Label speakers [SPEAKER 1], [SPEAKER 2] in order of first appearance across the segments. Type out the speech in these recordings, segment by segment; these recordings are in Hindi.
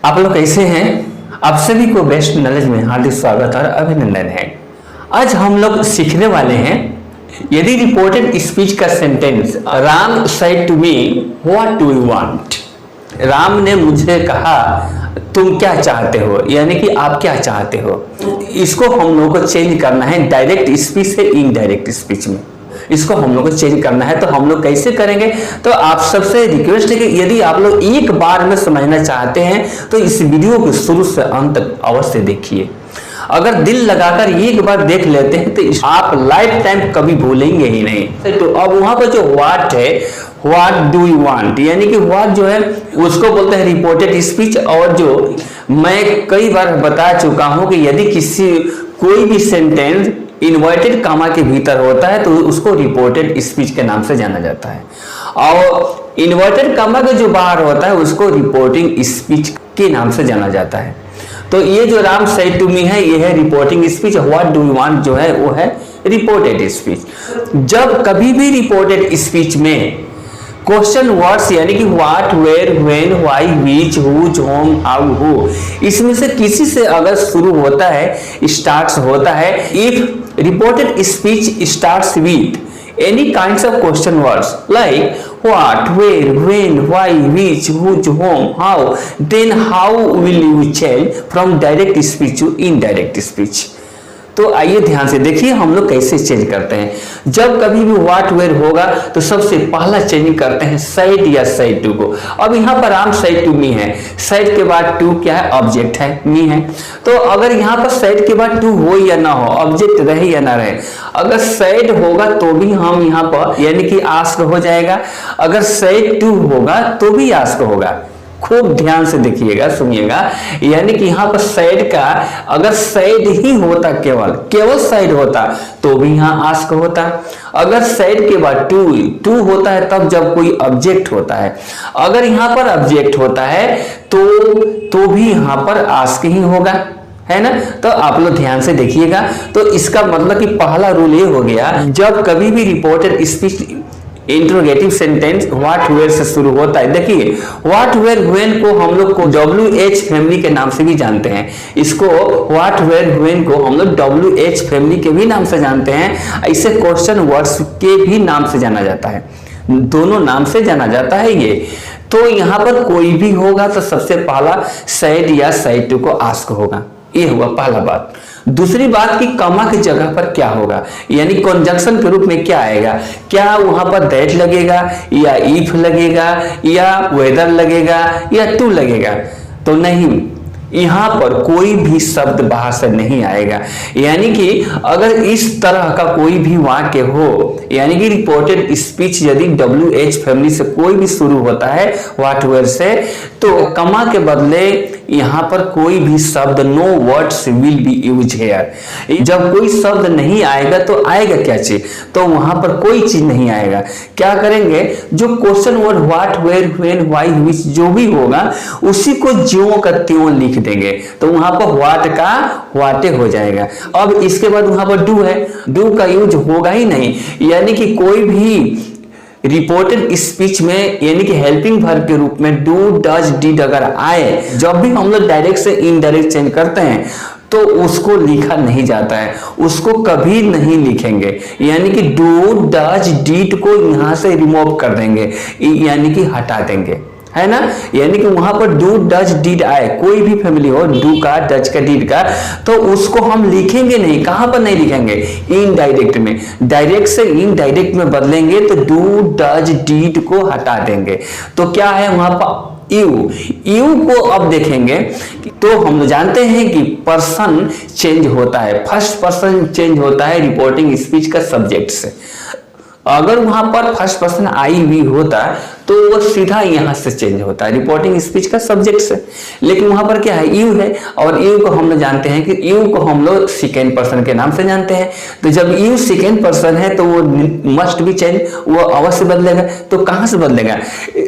[SPEAKER 1] आप लोग कैसे हैं? आप सभी को बेस्ट नॉलेज में हार्दिक स्वागत और अभिनंदन है। आज हम लोग सीखने वाले हैं, यदि रिपोर्टेड स्पीच का sentence Ram said to me what do you want, Ram ने मुझे कहा तुम क्या चाहते हो, यानी कि आप क्या चाहते हो, इसको हम लोगों को चेंज करना है डायरेक्ट स्पीच से इनडायरेक्ट स्पीच में। इसको हम लोग को चेंज करना है, तो हम लोग कैसे करेंगे? तो आप सबसे रिक्वेस्ट है कि यदि आप लोग एक बार में समझना चाहते हैं तो इस वीडियो को शुरू से अंत तक अवश्य देखिए। अगर दिल लगाकर एक बार देख लेते हैं तो आप लाइफ टाइम कभी भूलेंगे ही नहीं। तो अब वहां पर जो व्हाट है, व्हाट डू यू वांट, यानी कि व्हाट जो है उसको बोलते हैं रिपोर्टेड स्पीच। और जो मैं कई बार बता चुका हूं कि यदि कोई भी सेंटेंस इन्वर्टेड कामा के भीतर होता है तो उसको रिपोर्टेड स्पीच के नाम से जाना जाता है, और इन्वर्टेड कामा के जो बाहर होता है उसको रिपोर्टिंग स्पीच के नाम से जाना जाता है। तो ये जो राम सेड टू मी है, ये है reporting speech. What do you want जो है वो है रिपोर्टेड स्पीच। जब कभी भी रिपोर्टेड स्पीच में क्वेश्चन वर्ड्स यानी कि what, where, when, why, which, whose, whom, how, who, इसमें से किसी से अगर शुरू होता है, स्टार्ट्स होता है, if reported speech starts with any kinds of question words like what, where, when, why, which, whose, whom, how, then how will you change from direct speech to indirect speech. तो आइए ध्यान से देखिए हम लोग कैसे चेंज करते हैं। जब कभी भी व्हाट, वेयर होगा तो सबसे पहला चेंजिंग करते हैं साइड या साइड टू को। अब यहाँ पर राम साइड टू मी है, साइड के बाद टू क्या है? ऑब्जेक्ट है, मी है। तो अगर यहाँ पर साइड के बाद टू हो या ना हो, ऑब्जेक्ट रहे या ना रहे, अगर साइड होगा तो भी हम यहाँ पर यानी कि आस्क हो जाएगा, अगर साइड टू होगा तो भी आस्क होगा। खूब ध्यान से देखिएगा, सुनिएगा, यानी कि यहाँ पर साइड का अगर साइड ही होता, केवल साइड होता तो भी यहाँ आस्क होता। अगर साइड के बाद टू होता है तब जब कोई ऑब्जेक्ट होता है, अगर यहाँ पर ऑब्जेक्ट होता है तो भी यहाँ पर आस्क ही होगा, है ना। तो आप लोग ध्यान से देखिएगा। तो इसका मतलब कि पहला रूल ये हो गया, जब कभी भी reported speech interrogative sentence what, where से शुरू होता है। देखिए व्हाट, वेयर, व्हेन को हम लोग को WH फैमिली के नाम से भी जानते हैं। इसको व्हाट, वेयर, व्हेन को हम लोग WH फैमिली के भी नाम से जानते हैं। इसे क्वेश्चन वर्ड्स के भी नाम से जाना जाता है, दोनों नाम से जाना जाता है ये। तो यहाँ पर कोई भी होगा तो सबसे पहला साइड या साइड टू को आस्क होगा, ये हुआ पहला बात। दूसरी बात कि कॉमा की जगह पर क्या होगा, यानी कंजंक्शन के रूप में क्या आएगा? क्या वहां पर दैट लगेगा या इफ लगेगा या वेदर लगेगा या टू लगेगा? तो नहीं, यहां पर कोई भी शब्द बाहर से नहीं आएगा। यानी कि अगर इस तरह का कोई भी वाक्य हो, यानी कि रिपोर्टेड स्पीच यदि WH फैमिली से कोई भी शुरू होता है व्हाट, वेयर से, तो कॉमा के बदले यहां पर कोई भी शब्द, no words will be use here. जब कोई शब्द नहीं आएगा तो आएगा क्या चीज? तो वहां पर कोई चीज नहीं आएगा। क्या करेंगे? जो question word what, where, when, why, which जो भी होगा उसी को ज्यों का त्यों लिख देंगे, तो वहां पर व्हाट का व्हाटे हो जाएगा। अब इसके बाद वहां पर डू है, डू का यूज होगा ही नहीं। यानी कि कोई भी रिपोर्टेड स्पीच में यानी कि हेल्पिंग वर्ब के रूप में डू, डज, डिड अगर आए, जब भी हम लोग डायरेक्ट से इनडायरेक्ट चेंज करते हैं तो उसको लिखा नहीं जाता है, उसको कभी नहीं लिखेंगे। यानी कि डू, डज, डिड को यहां से रिमूव कर देंगे, यानी कि हटा देंगे, है ना। यानी कि वहां पर डू, डज, डिड आए, कोई भी फैमिली हो, डू का, डज का, डिड का, तो उसको हम लिखेंगे नहीं। कहां पर नहीं लिखेंगे? इनडायरेक्ट में। डायरेक्ट से इनडायरेक्ट में बदलेंगे तो डू, डज, डिड को हटा देंगे। तो क्या है वहां पर? यू को अब देखेंगे तो हम जानते हैं कि पर्सन चेंज होता है, फर्स्ट पर्सन चेंज होता है रिपोर्टिंग स्पीच का सब्जेक्ट से। अगर वहां पर फर्स्ट पर्सन आई भी होता तो वो सीधा यहां से चेंज होता है रिपोर्टिंग स्पीच का सब्जेक्ट से। लेकिन वहां पर क्या है? यू है, और यू को हम लोग जानते हैं कि यू को हम लोग सेकेंड पर्सन के नाम से जानते हैं। तो जब यू सेकेंड पर्सन है तो वो मस्ट भी चेंज, वो अवश्य बदलेगा। तो कहां से बदलेगा?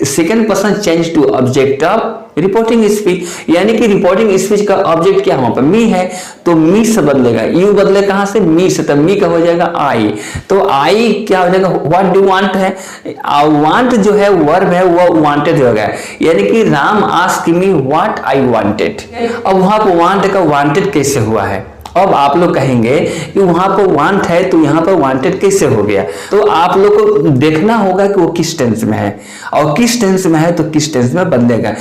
[SPEAKER 1] Second person change to object of reporting speech, यानी कि रिपोर्टिंग स्पीच का ऑब्जेक्ट क्या है वहां पर मी है, तो मी से बदलेगा, यू बदले कहां से, मी से, तब मी का हो जाएगा आई। तो आई क्या हो जाएगा, व्हाट डू वांट है, वांट जो है वर्ब है वो वांटेड हो गया, यानी कि Ram ask me what I wanted. अब वहां पर वांट का वांटेड कैसे हुआ है, अब आप लोग कहेंगे कि वहां पर वांट है तो यहाँ पर वांटेड कैसे हो गया, तो आप लोग को देखना होगा कि वो किस टेंस में है, और किस टेंस में है तो किस टेंस में बदलेगा।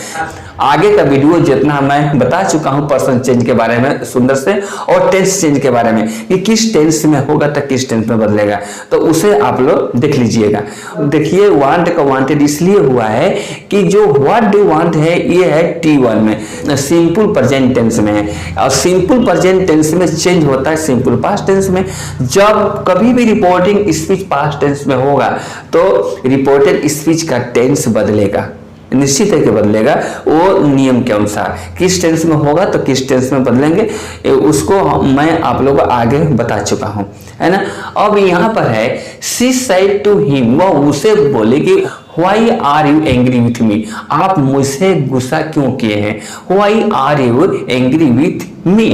[SPEAKER 1] आगे का वीडियो जितना मैं बता चुका हूं पर्सन चेंज के बारे में सुंदर से, और टेंस चेंज के बारे में कि किस टेंस में होगा तो किस टेंस में बदलेगा, तो उसे आप लोग देख लीजिएगा। देखिए वांट का वांटेड इसलिए हुआ है कि जो व्हाट डू वांट है ये है T1 में, सिंपल प्रेजेंट टेंस में है, और सिंपल प्रेजेंट टेंस में चेंज होता है सिंपल पास्ट टेंस में। जब कभी भी रिपोर्टिंग स्पीच पास्ट टेंस में होगा तो रिपोर्टेड स्पीच का टेंस बदलेगा, निश्चित है कि बदलेगा, वो नियम के अनुसार किस टेंस में होगा तो किस टेंस में बदलेंगे, उसको मैं आप लोगों को आगे बता चुका हूं, है ना। अब यहाँ पर है शी सेड टू हिम, वह उसे बोले कि Why are you angry with me? आप मुझसे गुस्सा क्यों किए हैं? Why are you angry with me?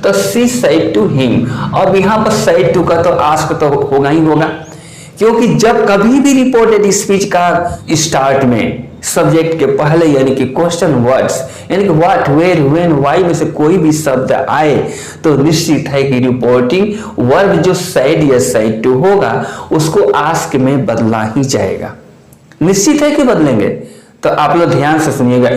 [SPEAKER 1] तो she said to him, अब यहाँ पर said to का तो ask तो होगा ही होगा, क्योंकि जब कभी भी रिपोर्टेड स्पीच का स्टार्ट में सब्जेक्ट के पहले यानी कि क्वेश्चन वर्ड्स यानी कि व्हाट, वेयर, व्हेन, व्हाई में से कोई भी शब्द आए तो निश्चित है कि रिपोर्टिंग वर्ब जो said या said to होगा उसको ask में बदला ही जाएगा, निश्चित है कि बदलेंगे। तो आप लोग ध्यान से सुनिएगा।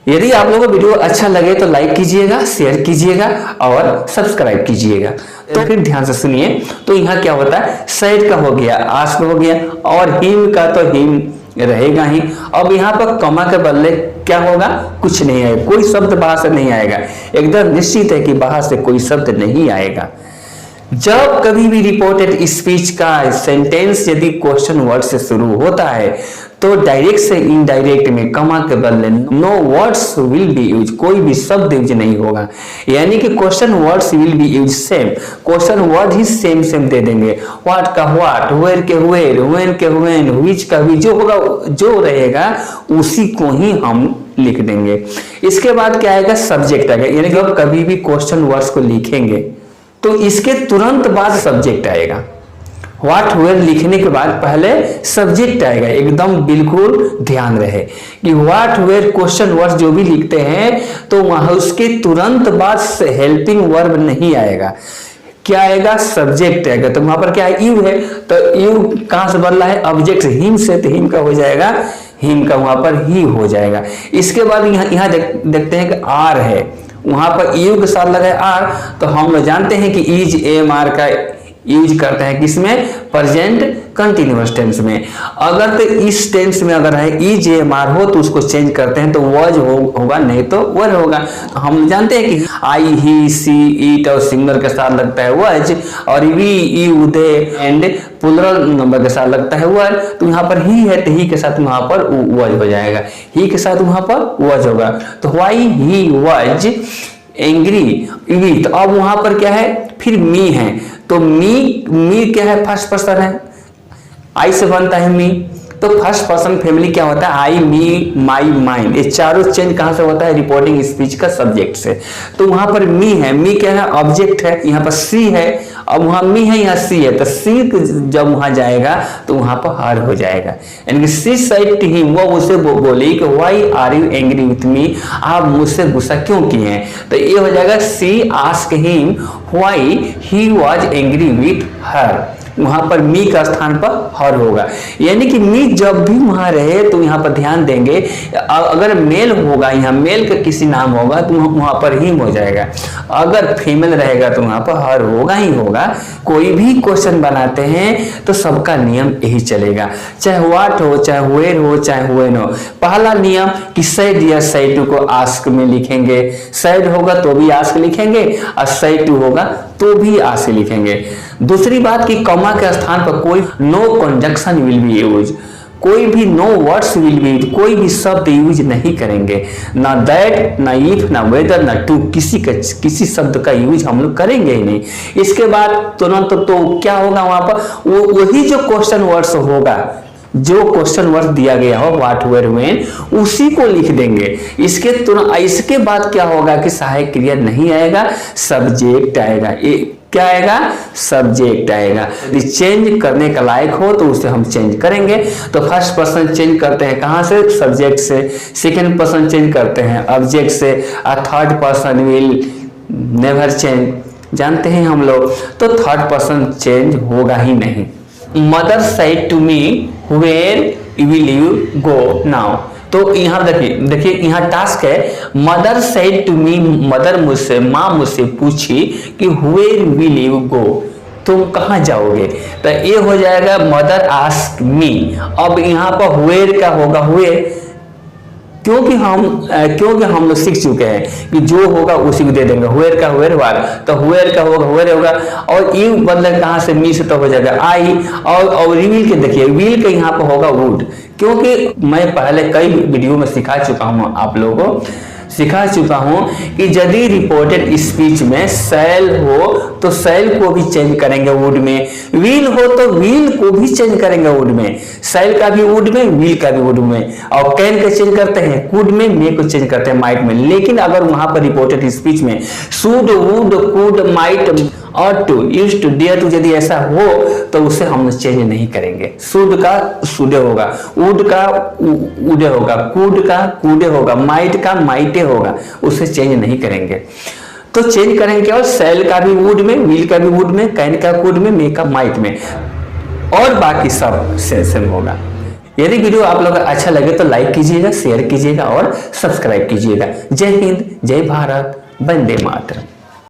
[SPEAKER 1] यदि आप लोगों को वीडियो अच्छा लगे तो लाइक कीजिएगा, शेयर कीजिएगा और सब्सक्राइब कीजिएगा। तो फिर ध्यान से सुनिए, तो यहाँ क्या होता है, सेड का हो गया, आस्क हो गया, और हिम का तो हिम रहेगा ही। अब यहाँ पर कमा के बदले क्या होगा, कुछ नहीं आएगा, कोई शब्द बाहर से नहीं आएगा, एकदम निश्चित है कि बाहर से कोई शब्द नहीं आएगा। जब कभी भी रिपोर्टेड स्पीच का सेंटेंस यदि क्वेश्चन वर्ड से शुरू होता है तो डायरेक्ट से इनडायरेक्ट में कमा के बदले no words will be use, कोई भी शब्द यूज नहीं होगा, यानी कि question words will be use same, question word ही सेम सेम दे देंगे। व्हाट का व्हाट, वेयर के वेयर, व्हेन के व्हेन, व्हिच का व्हिच, जो होगा जो रहेगा उसी को ही हम लिख देंगे। इसके बाद क्या आएगा, सब्जेक्ट आएगा, यानी कि कभी भी क्वेश्चन वर्ड्स को लिखेंगे तो इसके तुरंत बाद सब्जेक्ट आएगा। व्हाट वेयर लिखने के बाद पहले सब्जेक्ट आएगा, एकदम बिल्कुल ध्यान रहे कि व्हाट वेयर क्वेश्चन वर्ड जो भी लिखते हैं तो वहां उसके तुरंत बाद हेल्पिंग वर्ब नहीं आएगा, क्या आएगा, सब्जेक्ट आएगा। तो वहां पर क्या है, यू है, तो यू कहां से बदला है, ऑब्जेक्ट हिम से, तो हिम का हो जाएगा, हिम का वहां पर ही हो जाएगा। इसके बाद यहाँ देखते हैं कि आर है, वहां पर यू के साथ लगा है आर, तो हम लोग जानते हैं कि इज एम आर का यूज करते हैं किसमें, प्रेजेंट कंटिन्यूअस टेंस में। अगर तो इस टेंस में अगर है इज एम आर हो तो उसको चेंज करते हैं तो वज होगा, नहीं तो वर होगा। तो हम जानते हैं कि आई, ही, सी, ईट और सिंगल के साथ लगता है वज, और we, you, they and plural number के साथ लगता है वर। तो यहाँ पर ही है तो ही के साथ वहां पर वज हो जाएगा, ही के साथ वहां पर वज होगा। तो व्हाई ही वज एंग्री विथ, अब वहां पर क्या है, फिर मी है, तो मी क्या है, फर्स्ट पर्सन है, आई से बनता है मी, तो फर्स्ट पर्सन फैमिली क्या होता है, आई, मी, माई, माइन, ये चारों चेंज कहां से होता है, रिपोर्टिंग स्पीच का सब्जेक्ट से। तो वहां पर मी है, मी क्या है, ऑब्जेक्ट है, यहाँ पर सी है, अब वहां मी है यहाँ सी है, तो सी जब वहां जाएगा तो वहां पर हर हो जाएगा, यानी कि सी सेड टू हिम, वो उसे बोली कि why are you angry with me, आप मुझसे गुस्सा क्यों किए हैं, तो ये हो जाएगा she ask him why he was angry with her, वहां पर मी का स्थान पर हर होगा, यानी कि मी जब भी वहां रहे तो यहाँ पर ध्यान देंगे, अगर मेल होगा, यहाँ मेल का किसी नाम होगा तो वहां पर हिम हो जाएगा, अगर फीमेल रहेगा तो वहां पर हर होगा ही होगा। कोई भी क्वेश्चन बनाते हैं तो सबका नियम यही चलेगा, चाहे व्हाट हो, चाहे वेयर हो, चाहे व्हेन हो। पहला नियम कि सेड या सेड टू को आस्क में लिखेंगे, सेड होगा तो भी आस्क लिखेंगे और सेड टू होगा तो भी आस्क लिखेंगे। दूसरी बात कि कॉमा के स्थान पर कोई no conjunction will be use, कोई भी नो वर्ड्स विल बी, कोई भी शब्द यूज नहीं करेंगे, ना दैट, ना इफ, ना वेदर, ना टू, किसी शब्द का यूज हम लोग करेंगे ही नहीं। इसके बाद तुरंत तो क्या होगा वहां पर, वही जो क्वेश्चन वर्ड्स होगा जो क्वेश्चन वर्ड दिया गया हो व्हाट वेयर व्हेन उसी को लिख देंगे। इसके तुरंत इसके बाद क्या होगा कि सहायक क्रिया नहीं आएगा, सब्जेक्ट आएगा। क्या आएगा? सब्जेक्ट आएगा। यदि चेंज करने का लायक हो तो उसे हम चेंज करेंगे। तो फर्स्ट पर्सन चेंज करते हैं कहां से? सब्जेक्ट से। सेकंड पर्सन चेंज करते हैं ऑब्जेक्ट से। और third person will never change, जानते हैं हम लोग। तो थर्ड पर्सन चेंज होगा ही नहीं। Mother said to me where will you go now. तो यहाँ देखिए यहाँ टास्क है, mother said to me, mother मुझसे, माँ मुझसे पूछी कि वेयर विल यू गो, तुम कहाँ जाओगे। तो ये हो जाएगा मदर आस्क मी। अब यहाँ पर वेयर का होगा वेयर, क्योंकि हम लोग सीख चुके हैं कि जो होगा उसी को दे देंगे। हुएर का हुएर वार, तो हुएर का होगा हुएर होगा। और यू बदले कहां से? मी से, तो हो जाएगा आई। और विल के देखिए, विल के यहाँ पर होगा वुड, क्योंकि मैं पहले कई वीडियो में सिखा चुका हूं कि यदि रिपोर्टेड स्पीच में शैल हो तो शैल को भी चेंज करेंगे वुड में, विल हो तो विल को भी चेंज करेंगे वुड में, शैल का भी वुड में, विल का भी वुड में। और कैन का चेंज करते हैं कुड में, मे को चेंज करते हैं माइट में। लेकिन अगर वहां पर रिपोर्टेड स्पीच में शुड, वुड, कुड, माइट और to, used to, dare to यदि ऐसा हो तो उसे हम चेंज नहीं करेंगे। शुड का शुडे होगा, वुड का उडे होगा, कुड का कुडे होगा, माइट का माइटे होगा, उसे चेंज नहीं करेंगे। तो चेंज करेंगे और सेल का भी वुड में, विल का भी वुड में, कैन का कुड में, मे का माइट में, और बाकी सब सेम होगा। यदि वीडियो आप लोगों को अच्छा लगे तो लाइक कीजिएगा, शेयर कीजिएगा और सब्सक्राइब कीजिएगा। जय हिंद, जय भारत, वंदे मातरम।